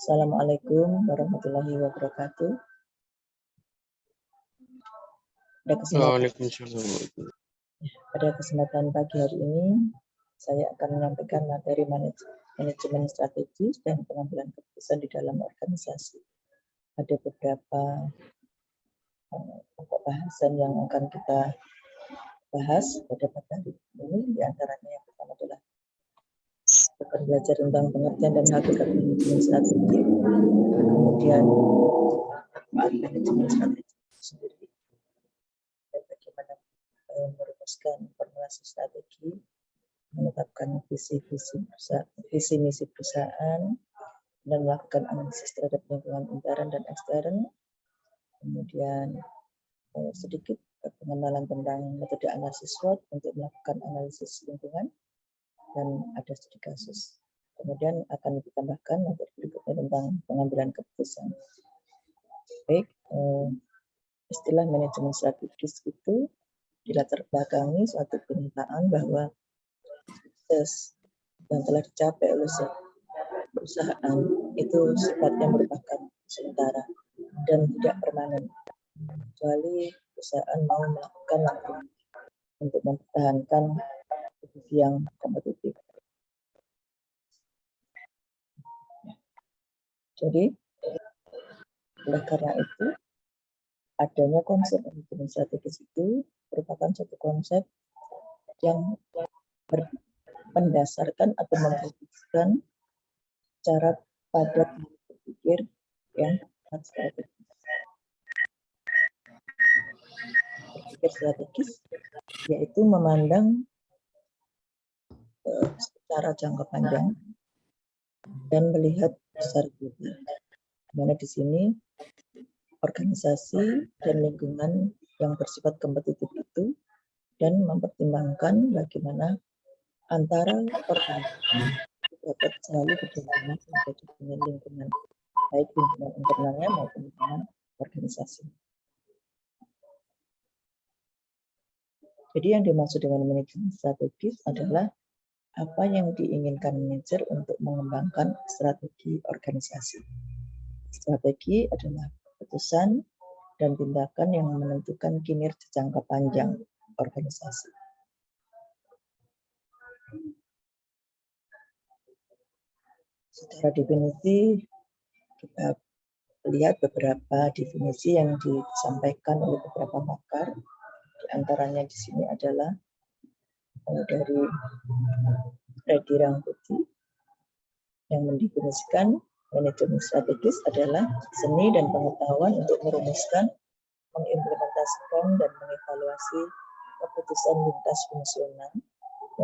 Assalamualaikum warahmatullahi wabarakatuh. Pada kesempatan pagi hari ini, saya akan menyampaikan materi manajemen strategis dan pengambilan keputusan di dalam organisasi. Ada beberapa pokok bahasan yang akan kita bahas pada pagi ini. Di antaranya yang pertama adalah akan belajar tentang pengertian dan hakikat manajemen strategi, kemudian manajemen strategi sendiri, dan bagaimana merumuskan formulasi strategi, menetapkan visi misi perusahaan, dan melakukan analisis terhadap lingkungan intern dan ekstern. Kemudian sedikit pengenalan tentang metode analisis SWOT untuk melakukan analisis lingkungan, dan ada studi kasus. Kemudian akan ditambahkan materi berikutnya tentang pengambilan keputusan. Baik, istilah manajemen strategis itu dilatar belakangi suatu pernyataan bahwa sukses yang telah dicapai oleh perusahaan itu sifatnya merupakan sementara dan tidak permanen, kecuali perusahaan mau melakukan langkah untuk mempertahankan posisi yang kompetitif. Jadi, oleh karena itu, adanya konsep manajemen strategis itu merupakan suatu konsep yang mendasarkan atau memfokuskan cara padat berpikir yang strategis. Berpikir strategis yaitu memandang secara jangka panjang dan melihat besar global. Dimana di sini organisasi dan lingkungan yang bersifat kompetitif itu dan mempertimbangkan bagaimana antara organisasi dapat selalu berdampingan dengan lingkungan, baik lingkungan internalnya maupun lingkungan organisasi. Jadi yang dimaksud dengan manajemen strategis adalah apa yang diinginkan manajer untuk mengembangkan strategi organisasi. Strategi adalah keputusan dan tindakan yang menentukan kinerja jangka panjang organisasi. Secara definisi, kita lihat beberapa definisi yang disampaikan oleh beberapa pakar. Di antaranya di sini adalah dari Reddy Rangkuti yang mendefinisikan manajemen strategis adalah seni dan pengetahuan untuk merumuskan, mengimplementasikan, dan mengevaluasi keputusan lintas fungsional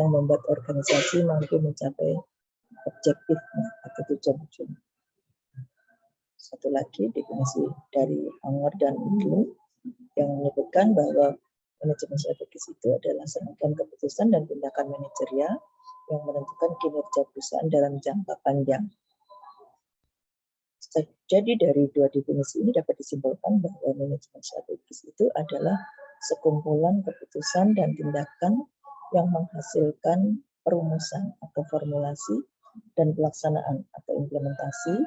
yang membuat organisasi mampu mencapai objektifnya atau tujuan. Satu lagi definisi dari Anger dan Ulu yang menyebutkan bahwa manajemen strategis itu adalah serangkaian keputusan dan tindakan manajerial yang menentukan kinerja perusahaan dalam jangka panjang. Jadi dari dua definisi ini dapat disimpulkan bahwa manajemen strategis itu adalah sekumpulan keputusan dan tindakan yang menghasilkan perumusan atau formulasi dan pelaksanaan atau implementasi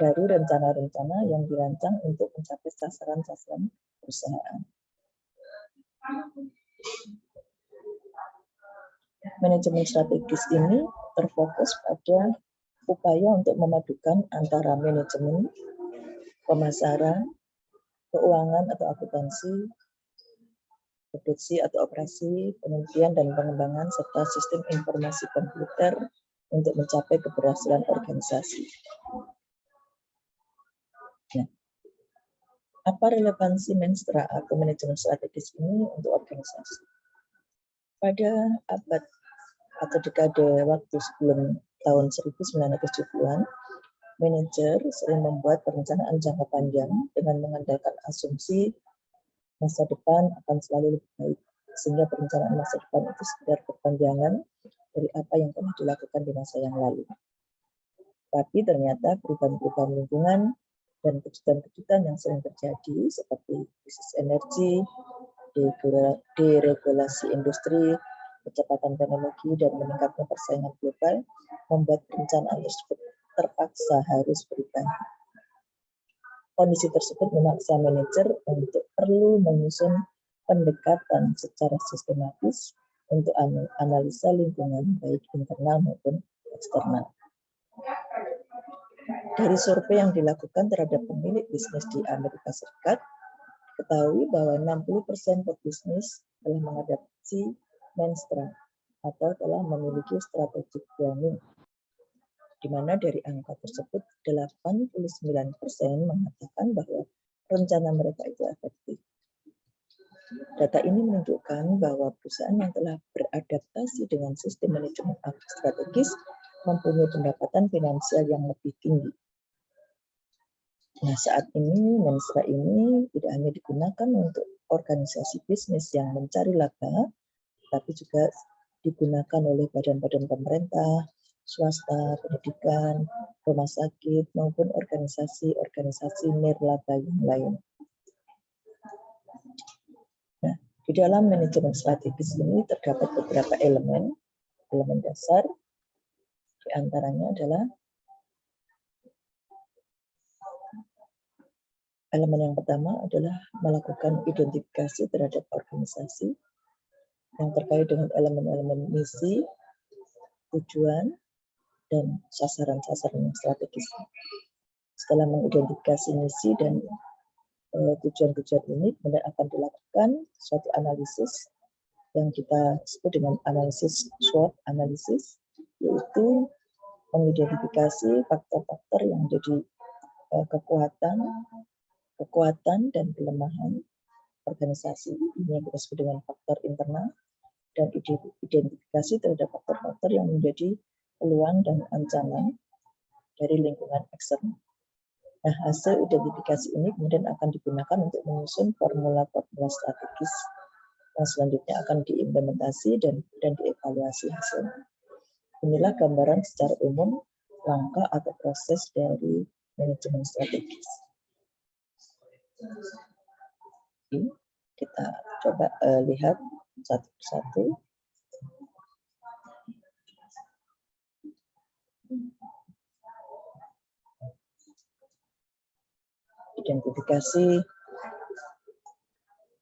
dari rencana-rencana yang dirancang untuk mencapai sasaran-sasaran perusahaan. Manajemen strategis ini terfokus pada upaya untuk memadukan antara manajemen, pemasaran, keuangan atau akuntansi, produksi atau operasi, penelitian dan pengembangan, serta sistem informasi komputer untuk mencapai keberhasilan organisasi. Nah, apa relevansi menstra atau manajemen strategis ini untuk organisasi? Pada abad atau dekade waktu sebelum tahun 1970-an, manajer sering membuat perencanaan jangka panjang dengan mengandalkan asumsi masa depan akan selalu lebih baik, sehingga perencanaan masa depan itu sekedar perpanjangan dari apa yang telah dilakukan di masa yang lalu. Tapi ternyata perubahan-perubahan lingkungan dan kejutan-kejutan yang sering terjadi seperti krisis energi, deregulasi industri, kecepatan teknologi, dan meningkatnya persaingan global membuat perencanaan tersebut terpaksa harus berubah. Kondisi tersebut memaksa manajer untuk perlu menyusun pendekatan secara sistematis untuk analisa lingkungan baik internal maupun eksternal. Dari survei yang dilakukan terhadap pemilik bisnis di Amerika Serikat, ketahui bahwa 60% pebisnis telah mengadopsi Menstra atau telah memiliki strategic planning, di mana dari angka tersebut 89% mengatakan bahwa rencana mereka itu efektif. Data ini menunjukkan bahwa perusahaan yang telah beradaptasi dengan sistem manajemen strategis mempunyai pendapatan finansial yang lebih tinggi. Nah, saat ini Menstra ini tidak hanya digunakan untuk organisasi bisnis yang mencari laba, tapi juga digunakan oleh badan-badan pemerintah, swasta, pendidikan, rumah sakit, maupun organisasi-organisasi nirlaba yang lain. Nah, di dalam manajemen strategis ini terdapat beberapa elemen dasar, di antaranya adalah elemen yang pertama adalah melakukan identifikasi terhadap organisasi yang terkait dengan elemen-elemen misi, tujuan, dan sasaran-sasaran yang strategis. Setelah mengidentifikasi misi dan tujuan-tujuan ini, kemudian akan dilakukan suatu analisis yang kita sebut dengan analisis SWOT analisis, yaitu mengidentifikasi faktor-faktor yang menjadi kekuatan dan kelemahan organisasi, ini yang kita sebut dengan faktor internal, dan identifikasi terhadap faktor-faktor yang menjadi peluang dan ancaman dari lingkungan eksternal. Nah, hasil identifikasi ini kemudian akan digunakan untuk menyusun formula-formula strategis yang selanjutnya akan diimplementasi dan dievaluasi hasilnya. Inilah gambaran secara umum langkah atau proses dari manajemen strategis. Kita coba lihat satu persatu. Identifikasi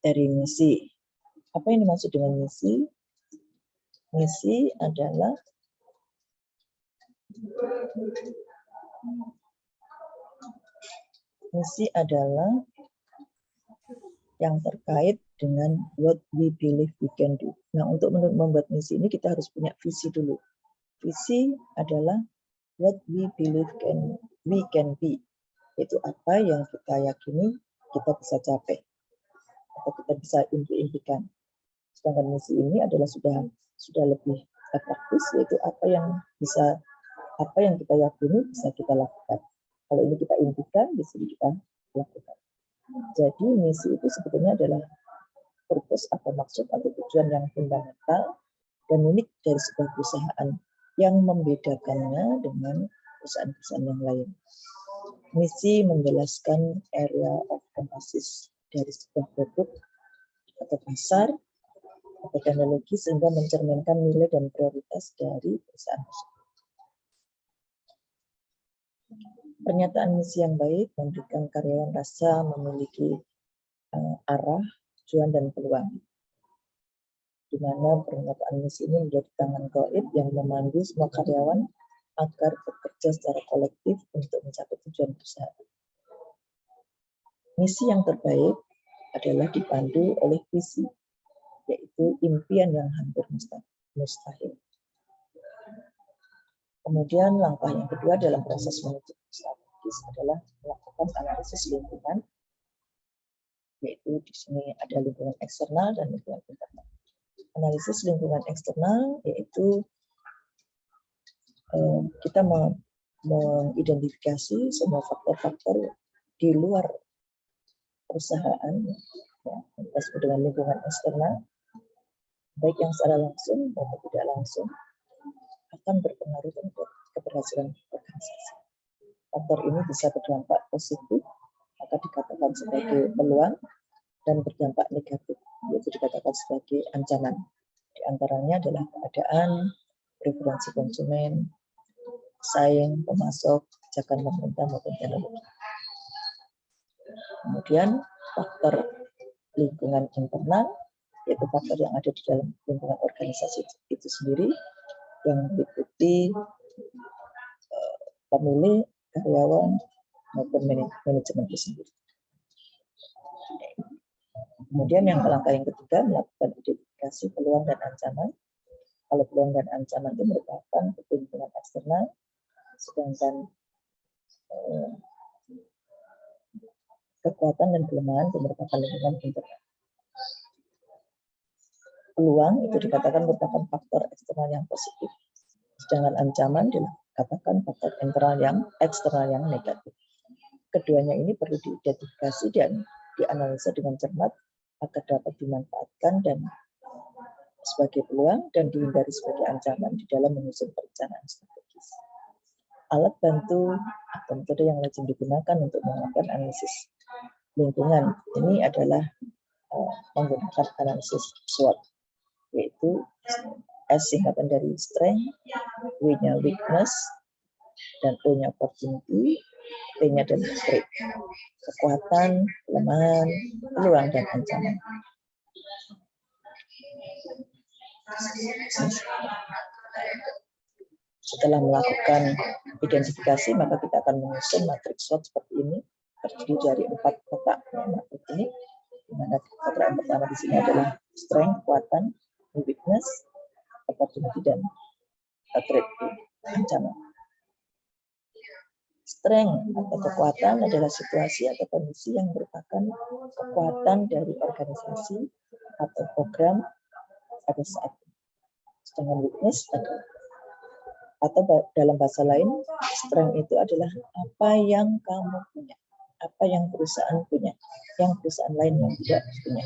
dari misi. Apa yang dimaksud dengan misi? Misi adalah yang terkait dengan what we believe we can do. Nah, untuk membuat misi ini kita harus punya visi dulu. Visi adalah what we believe we can be. Itu apa yang kita yakini kita bisa capai atau kita bisa impikan. Sedangkan misi ini adalah sudah lebih praktis, yaitu apa yang kita yakini bisa kita lakukan. Kalau ini kita impikan, bisa kita lakukan. Jadi misi itu sebetulnya adalah purpose atau maksud atau tujuan yang fundamental dan unik dari sebuah perusahaan yang membedakannya dengan perusahaan-perusahaan yang lain. Misi menjelaskan area of emphasis dari sebuah produk atau pasar atau teknologi sehingga mencerminkan nilai dan prioritas dari perusahaan tersebut. Pernyataan misi yang baik memberikan karyawan rasa memiliki arah, tujuan, dan peluang. Di mana pernyataan misi ini menjadi tangan gaib yang memandu semua karyawan agar bekerja secara kolektif untuk mencapai tujuan perusahaan. Misi yang terbaik adalah dipandu oleh visi, yaitu impian yang hampir mustahil. Kemudian langkah yang kedua dalam proses manajemen strategis adalah melakukan analisis lingkungan, yaitu di sini ada lingkungan eksternal dan lingkungan internal. Analisis lingkungan eksternal yaitu kita mengidentifikasi semua faktor-faktor di luar perusahaan, ya, kita sebut dengan lingkungan eksternal, baik yang secara langsung maupun tidak langsung, akan berpengaruh terhadap keberhasilan organisasi. Faktor ini bisa berdampak positif, maka dikatakan sebagai peluang, dan berdampak negatif, yaitu dikatakan sebagai ancaman. Di antaranya adalah keadaan, preferensi konsumen, saing, pemasok, kebijakan pemerintah maupun teknologi. Kemudian faktor lingkungan internal, yaitu faktor yang ada di dalam lingkungan organisasi itu sendiri, yang meliputi pemilih, karyawan, maupun manajemen itu sendiri. Kemudian yang langkah yang ketiga, melakukan identifikasi peluang dan ancaman. Kalau peluang dan ancaman itu merupakan lingkungan eksternal, sedangkan kekuatan dan kelemahan itu merupakan lingkungan internal. Peluang itu dikatakan merupakan faktor eksternal yang positif, sedangkan ancaman dikatakan faktor eksternal yang negatif. Keduanya ini perlu diidentifikasi dan dianalisa dengan cermat agar dapat dimanfaatkan dan sebagai peluang dan dihindari sebagai ancaman di dalam menyusun perencanaan strategis. Alat bantu atau metode yang lazim digunakan untuk melakukan analisis lingkungan ini adalah menggunakan analisis SWOT, yaitu S singkatan dari strength, W-nya weakness, dan O-nya opportunity, T-nya adalah threat, kekuatan, kelemahan, peluang, dan ancaman. Setelah melakukan identifikasi, maka kita akan menyusun matriks SWOT seperti ini, terdiri dari 4 kotak matriks ini, di mana kotak yang pertama di sini adalah strength, kekuatan, weakness, opportunity, dan threat, ancaman. Strength atau kekuatan adalah situasi atau kondisi yang merupakan kekuatan dari organisasi atau program pada saat ini. Sedangkan weakness atau dalam bahasa lain, strength itu adalah apa yang kamu punya, apa yang perusahaan punya, yang perusahaan lain yang tidak punya.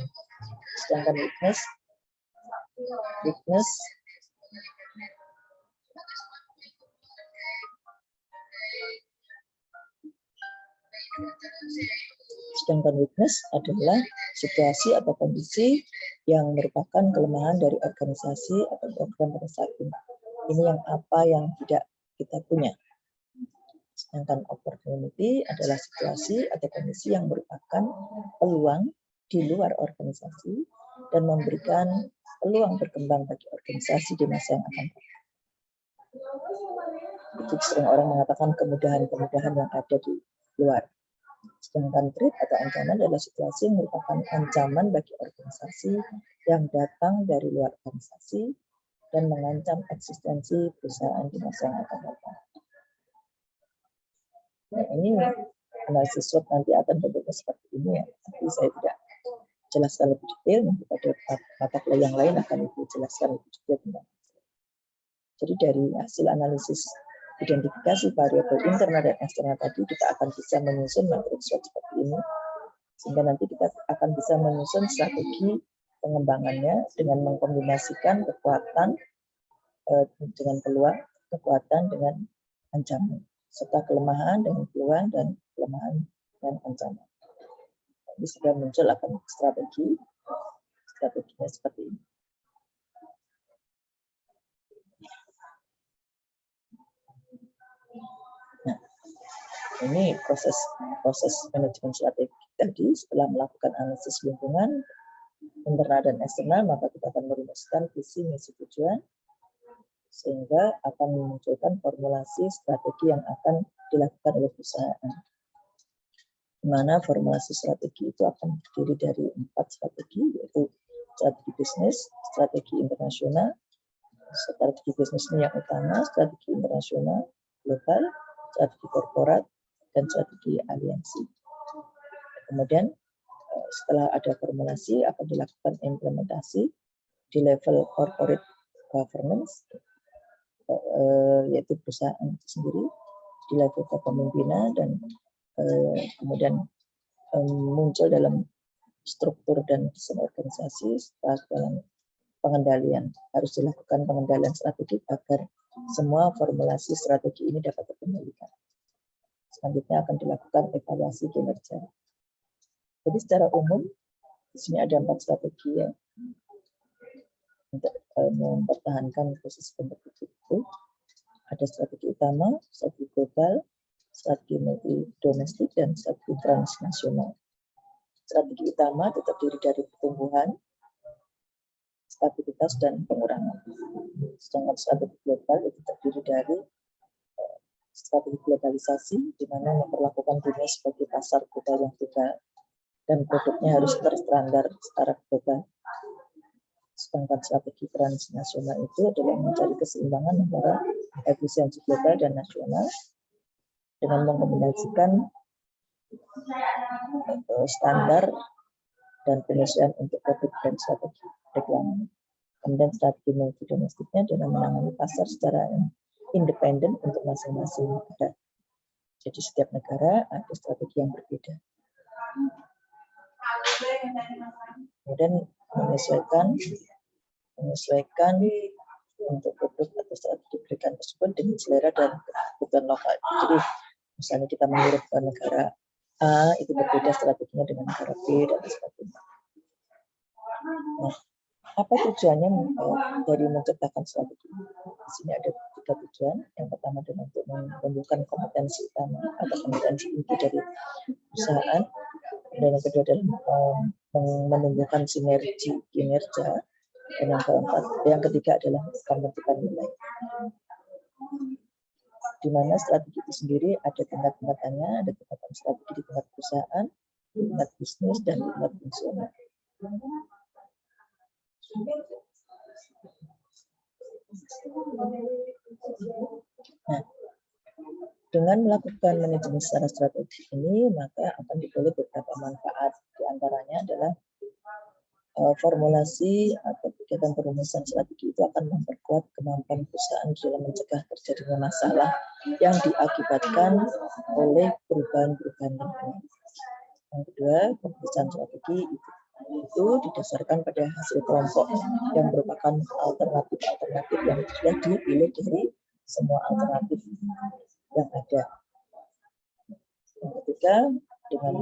Sedangkan weakness adalah situasi atau kondisi yang merupakan kelemahan dari organisasi atau program pada saat ini. Ini yang apa yang tidak kita punya. Sedangkan opportunity adalah situasi atau kondisi yang merupakan peluang di luar organisasi dan memberikan peluang berkembang bagi organisasi di masa yang akan datang. Itu sering orang mengatakan kemudahan-kemudahan yang ada di luar. Sedangkan threat atau ancaman adalah situasi yang merupakan ancaman bagi organisasi yang datang dari luar organisasi dan mengancam eksistensi perusahaan di masa yang akan datang. Nah, ini analisis SWOT nanti akan bentuknya seperti ini ya, tapi saya tidak jelaskan lebih detail, nanti pada mata kuliah yang lain akan Ibu jelaskan lebih detail tentang. Jadi dari hasil analisis identifikasi variabel internal dan eksternal tadi, kita akan bisa menyusun matriks SWOT seperti ini, sehingga nanti kita akan bisa menyusun strategi pengembangannya dengan mengkombinasikan kekuatan dengan peluang, kekuatan dengan ancaman, serta kelemahan dengan peluang dan kelemahan dan ancaman. Jadi sudah muncul akan strateginya seperti ini. Nah, ini proses manajemen strategi tadi. Setelah melakukan analisis lingkungan internal dan eksternal, maka kita akan merumuskan visi, misi, tujuan, sehingga akan memunculkan formulasi strategi yang akan dilakukan oleh perusahaan. Di mana formulasi strategi itu akan terdiri dari 4 strategi, yaitu strategi bisnis, strategi internasional, strategi bisnis ini yang utama, strategi internasional, global, strategi korporat, dan strategi aliansi. Kemudian setelah ada formulasi akan dilakukan implementasi di level corporate governance, yaitu perusahaan itu sendiri, di level kepemimpinan, dan kemudian muncul dalam struktur dan desain organisasi. Setelah dalam pengendalian, harus dilakukan pengendalian strategi agar semua formulasi strategi ini dapat terkendalikan. Selanjutnya akan dilakukan evaluasi kinerja. Jadi secara umum di sini ada 4 strategi ya, untuk mempertahankan proses kompetitif itu. Ada strategi utama, strategi global, strategi multi domestik, dan strategi transnasional. Strategi utama itu terdiri dari pertumbuhan, stabilitas, dan pengurangan. Sedangkan strategi global itu terdiri dari strategi globalisasi, di mana memperlakukan dunia sebagai pasar global yang tunggal dan produknya harus terstandar secara global. Sedangkan strategi transnasional itu adalah mencari keseimbangan antara efisiensi global dan nasional dengan mengkombinasikan standar dan penyesuaian untuk produk dan strategi reklame. Kemudian strategi multi domestiknya adalah menangani pasar secara independen untuk masing-masing negara. Jadi setiap negara ada strategi yang berbeda. Kemudian menyesuaikan untuk produk atau strategi berikan tersebut dengan selera dan kebutuhan lokal. Jadi misalnya kita mengirim ke negara A, itu berbeda strateginya dengan negara B dan sebagainya. Nah, apa tujuannya dari menciptakan strategi? Di sini ada 3 tujuan. Yang pertama adalah untuk menumbuhkan kompetensi utama atau kompetensi inti dari perusahaan. Dan yang kedua adalah menumbuhkan sinergi kinerja. Dan yang ketiga adalah pembentukan nilai. Di mana strategi itu sendiri ada tingkat-tingkatannya, ada tingkatan strategi di tingkat perusahaan, di tingkat bisnis, dan di tingkat fungsional. Nah, dengan melakukan manajemen secara strategi ini, maka akan diperoleh beberapa manfaat. Di antaranya adalah formulasi atau kegiatan perumusan strategi itu akan memperkuat kemampuan perusahaan dalam mencegah terjadinya masalah yang diakibatkan oleh perubahan-perubahan lingkungan. Yang kedua, perumusan strategi itu didasarkan pada hasil kelompok yang merupakan alternatif-alternatif yang sudah dipilih dari semua alternatif yang ada. Yang ketiga, dengan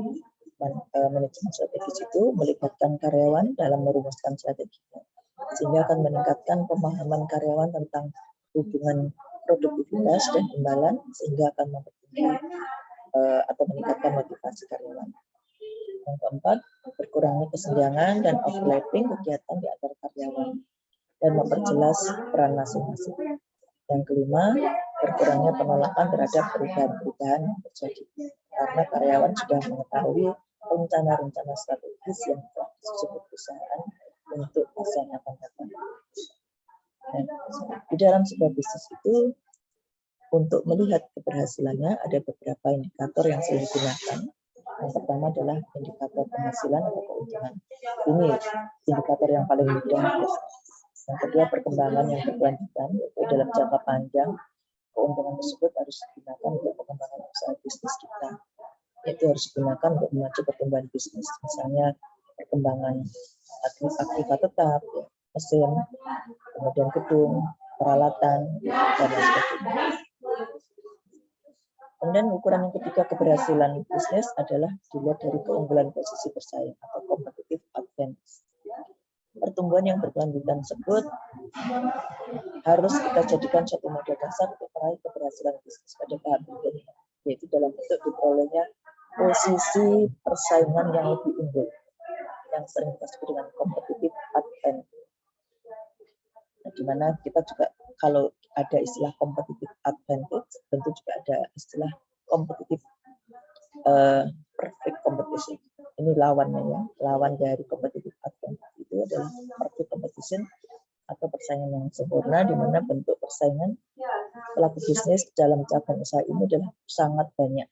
manajemen strategis itu melibatkan karyawan dalam merumuskan strateginya, sehingga akan meningkatkan pemahaman karyawan tentang hubungan produktivitas dan imbalan, sehingga akan mempertinggi atau meningkatkan motivasi karyawan. Yang keempat, berkurangnya kesenjangan dan overlapping kegiatan di antara karyawan dan memperjelas peran masing-masing. Yang kelima, berkurangnya penolakan terhadap perubahan-perubahan yang terjadi karena karyawan sudah mengetahui rencana-rencana strategis yang telah disebut perusahaan untuk masa yang akan datang. Dan di dalam sebuah bisnis itu, untuk melihat keberhasilannya ada beberapa indikator yang sering digunakan. Yang pertama adalah indikator penghasilan atau keuntungan. Ini indikator yang paling mudah. Yang kedua, perkembangan yang berkelanjutan, yaitu dalam jangka panjang. Keuntungan tersebut harus digunakan untuk pengembangan usaha bisnis kita. Itu harus digunakan untuk memacu pertumbuhan bisnis. Misalnya perkembangan aktivitas tetap, mesin, kemudian gedung, peralatan, dan lain sebagainya. Kemudian ukuran yang ketiga keberhasilan bisnis adalah dilihat dari keunggulan posisi bersaing atau competitive advantage. Pertumbuhan yang berkelanjutan tersebut harus kita jadikan suatu modal dasar untuk meraih keberhasilan bisnis pada tahap berikutnya, yaitu dalam bentuk diperolehnya posisi persaingan yang lebih unggul, yang sering kita sebut dengan competitive advantage. Nah, di mana kita juga kalau ada istilah competitive advantage, tentu juga ada istilah competitive perfect competition. Ini lawannya ya, lawan dari competitive advantage itu adalah perfect competition atau persaingan yang sempurna, di mana bentuk persaingan pelaku bisnis dalam cabang usaha ini adalah sangat banyak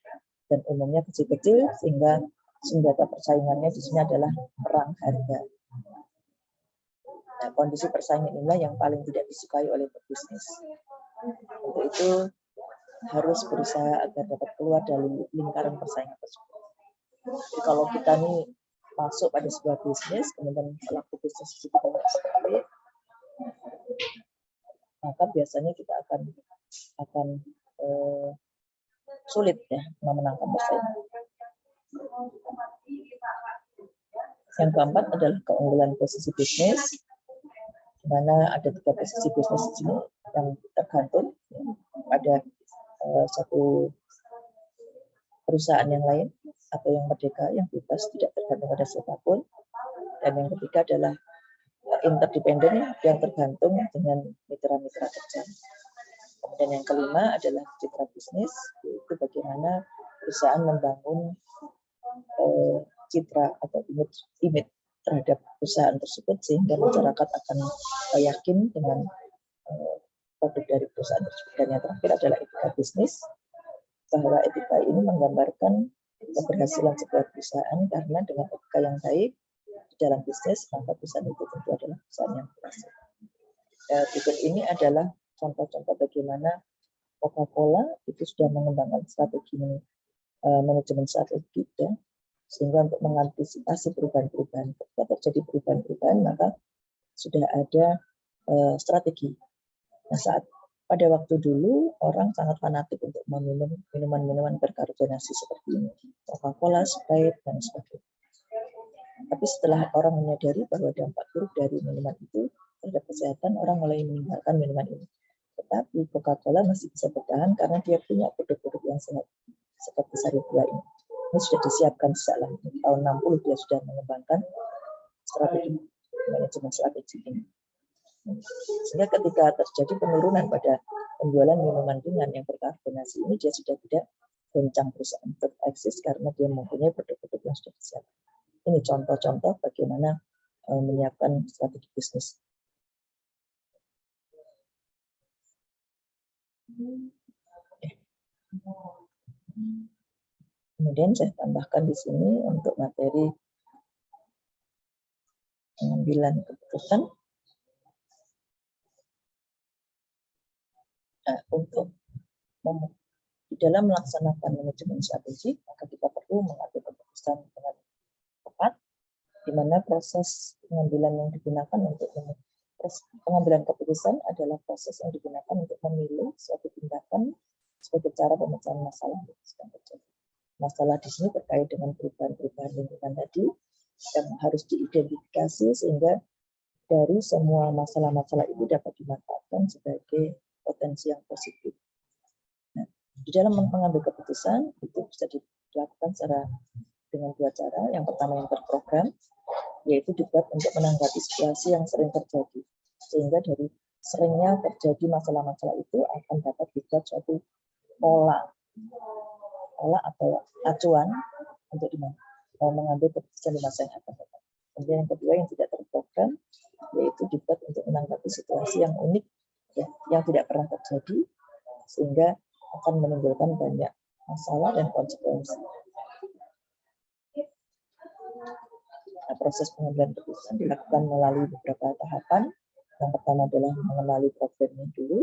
dan umumnya kecil-kecil, sehingga senjata persaingannya di sini adalah perang harga. Nah, kondisi persaingan inilah yang paling tidak disukai oleh pebisnis. Untuk itu harus berusaha agar dapat keluar dari lingkaran persaingan tersebut. Jadi kalau kita nih masuk pada sebuah bisnis, kemudian pelaku bisnis itu banyak sekali, maka biasanya kita akan sulit ya memenangkan persaingan. Yang keempat adalah keunggulan posisi bisnis, di mana ada 3 posisi bisnis di sini. yang tergantung pada satu perusahaan yang lain atau yang merdeka, yang bebas, tidak tergantung pada siapapun. Dan yang ketiga adalah interdependen yang tergantung dengan mitra-mitra kerja. Kemudian yang kelima adalah citra bisnis, yaitu bagaimana perusahaan membangun citra atau image terhadap perusahaan tersebut sehingga masyarakat akan yakin dengan produk dari perusahaan tersebut. Dan yang terakhir adalah etika bisnis, bahwa etika ini menggambarkan keberhasilan sebuah perusahaan karena dengan etika yang baik di dalam bisnis, maka perusahaan itu tentu adalah perusahaan yang berhasil. Berikut ini adalah contoh-contoh bagaimana Coca-Cola itu sudah mengembangkan strategi manajemen strategi, ya, sehingga untuk mengantisipasi perubahan-perubahan. Ketika terjadi perubahan-perubahan, maka sudah ada strategi. Nah, pada waktu dulu orang sangat fanatik untuk meminum minuman-minuman berkarbonasi seperti ini, Coca-Cola, Sprite, dan sebagainya. Tapi setelah orang menyadari bahwa dampak buruk dari minuman itu terhadap kesehatan, orang mulai meninggalkan minuman ini. Tetapi Coca-Cola masih bisa bertahan karena dia punya produk-produk yang sehat seperti sari buah ini. Ini sudah disiapkan sejak tahun 60, dia sudah mengembangkan strategi manajemen strategi ini. Sehingga ketika terjadi penurunan pada penjualan minuman ringan yang berkarbonasi ini, dia sudah tidak goncang perusahaan tetap eksis karena dia mempunyai produk-produk yang sudah disiapkan. Ini contoh-contoh bagaimana menyiapkan strategi bisnis. Kemudian saya tambahkan di sini untuk materi pengambilan keputusan. Nah, untuk di dalam melaksanakan manajemen strategi, maka kita perlu mengambil keputusan dengan tepat, di mana proses pengambilan yang digunakan untuk pengambilan keputusan adalah proses yang digunakan untuk memilih suatu tindakan sebagai cara pemecahan masalah yang sedang terjadi. Masalah di sini terkait dengan perubahan-perubahan lingkungan tadi yang harus diidentifikasi sehingga dari semua masalah-masalah itu dapat dimanfaatkan sebagai potensi yang positif. Nah, di dalam mengambil keputusan itu bisa dilakukan dengan dua cara. Yang pertama yang terprogram, yaitu dibuat untuk menanggapi situasi yang sering terjadi. Sehingga dari seringnya terjadi masalah-masalah itu akan dapat dibuat suatu pola atau acuan untuk mengambil keputusan di masa yang akan datang. Kemudian yang kedua yang tidak terprogram, yaitu dibuat untuk menanggapi situasi yang unik, ya, yang tidak pernah terjadi, sehingga akan menimbulkan banyak masalah dan konsekuensi. Nah, proses pengambilan keputusan dilakukan melalui beberapa tahapan. Yang pertama adalah mengenali problemnya dulu.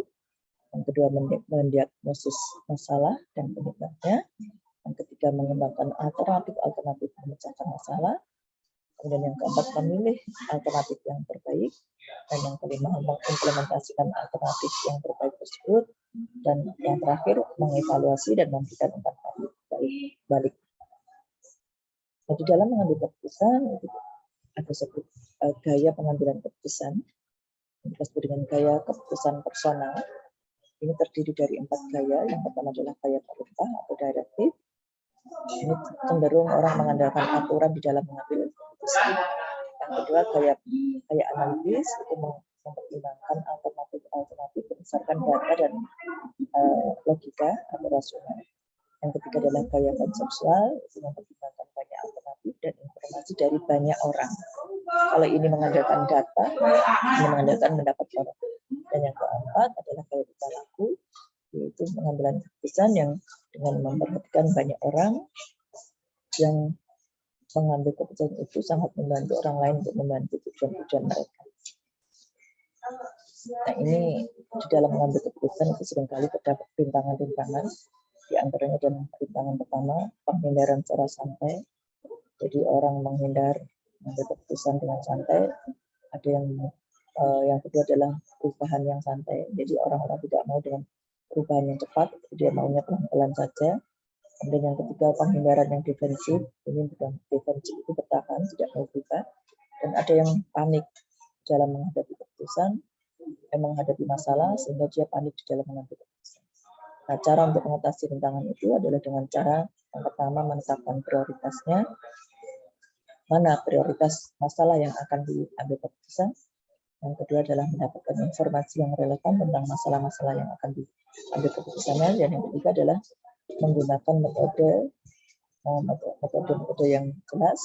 Yang kedua mendiagnosis masalah dan penyebabnya. Yang ketiga mengembangkan alternatif memecahkan masalah. Kemudian yang keempat memilih alternatif yang terbaik. Dan yang kelima mengimplementasikan alternatif yang terbaik tersebut. Dan yang terakhir mengevaluasi dan memberikan umpan balik. Nah, di dalam mengambil keputusan itu ada sebut gaya pengambilan keputusan. Kita sebut dengan gaya keputusan personal. Ini terdiri dari 4 gaya. Yang pertama adalah gaya perintah atau direktif. Ini cenderung orang mengandalkan aturan di dalam mengambil keputusan. Yang kedua gaya analitis, itu mempertimbangkan alternatif berdasarkan data dan logika atau rasional. Yang ketiga adalah gaya konseptual, itu mempertimbangkan banyak alternatif dan informasi dari banyak orang. Kalau ini mengandalkan data, ini mengandalkan pendapat orang. Dan yang keempat adalah gaya perilaku, yaitu pengambilan keputusan yang dengan memperhatikan banyak orang yang mengambil keputusan itu sangat membantu orang lain untuk membantu tujuan-tujuan mereka. Nah, ini di dalam mengambil keputusan itu seringkali terdapat rintangan-rintangan. Di antaranya adalah rintangan pertama, penghindaran secara santai. Jadi orang menghindar mengambil keputusan dengan santai. Ada yang kedua adalah perubahan yang santai. Jadi orang-orang tidak mau dengan perubahan yang cepat, dia maunya pelan-pelan saja. Kemudian yang ketiga penghindaran yang defensif. Ini bukan defensif, itu bertahan, tidak mau berubah. Dan ada yang panik dalam menghadapi keputusan. menghadapi masalah sehingga dia panik di dalam mengambil keputusan. Nah, cara untuk mengatasi rintangan itu adalah dengan cara yang pertama menetapkan prioritasnya, mana prioritas masalah yang akan diambil keputusan. Yang kedua adalah mendapatkan informasi yang relevan tentang masalah-masalah yang akan diambil keputusannya. Dan yang ketiga adalah menggunakan metode yang jelas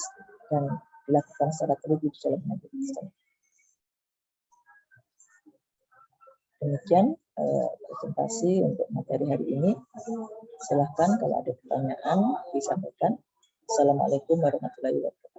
dan dilakukan secara teliti di dalam mengambil keputusan. Demikian presentasi untuk materi hari ini. Silahkan kalau ada pertanyaan disampaikan. Assalamualaikum warahmatullahi wabarakatuh.